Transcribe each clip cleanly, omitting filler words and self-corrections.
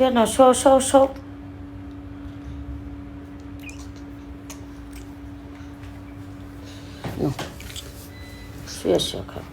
শুয়ে নাও, show show show. শুয়ে show, খাও।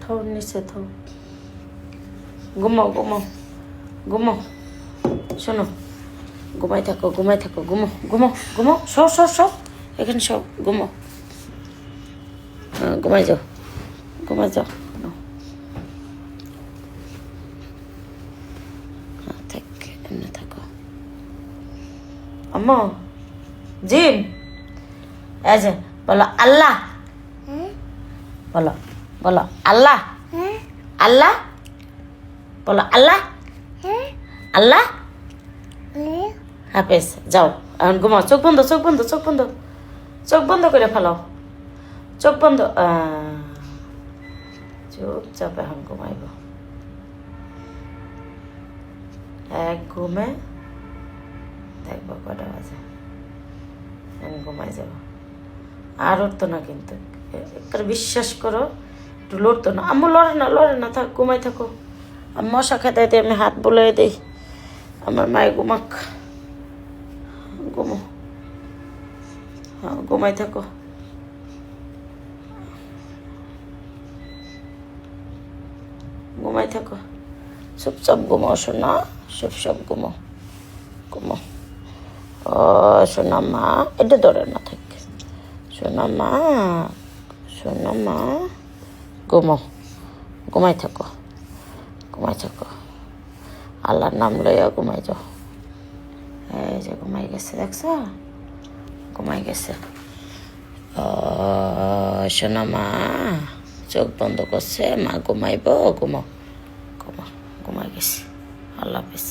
থো নিচে থো। ঘুমাও ঘুমাও ঘুমাও, শোনো, ঘুমাই থাকো ঘুমাই থাকো, ঘুমো ঘুমো ঘুমো, শো শো শো, এখানে সব ঘুমো। হ্যাঁ, ঘুমাই যাও ঘুমাই যাও। হ্যাঁ থাক, এমনি থাকো। আম্মা জিম, এই যে বলো আল্লাহ, বলো বলো আল্লাহ, আল্লাহ, বলো আল্লাহ, আল্লাহ হাফেজ। যাও এখন ঘুমাও, চোখ বন্ধ চোখ বন্ধ চোখ বন্ধ, চোখ বন্ধ করে ফেলো, চোখ বন্ধ। চুপচাপ এখন ঘুমাইব, এক ঘুমে দেখবো কটা বাজে, এখন ঘুমাই যাব। আর উঠতো না কিন্তু, একবার বিশ্বাস করো, একটু লড়তো না। আম্মু লড়ে না লড়ে না, থাক ঘুমাই থাকো। আমি মশা খেতে দিই, আমি হাত বুলিয়ে দিই, আমার মায়ে ঘুমাক। ঘুমো, হ্যাঁ ঘুমাই থাকো। ঘুমাই থাকো, চুপচাপ ঘুমাও শোনা, চুপচাপ ঘুমাও ঘুমাও। ও শোনা মা, এটা ধরে না থাক, শোনা মা, শোনা মা, ঘুমাও, ঘুমাই থাকো ঘুমাই থাকো। আল্লাহর নাম লইয়া ঘুমাই যাও। এই যে ঘুমাই গেছে, দেখছ, ঘুমাই গেছে। ও শোনা মা, চোখ বন্ধ করছে, মা ঘুমাইব, ঘুমাও ঘুমাও, ঘুমাই গেছে। আল্লাহ হাফেজ।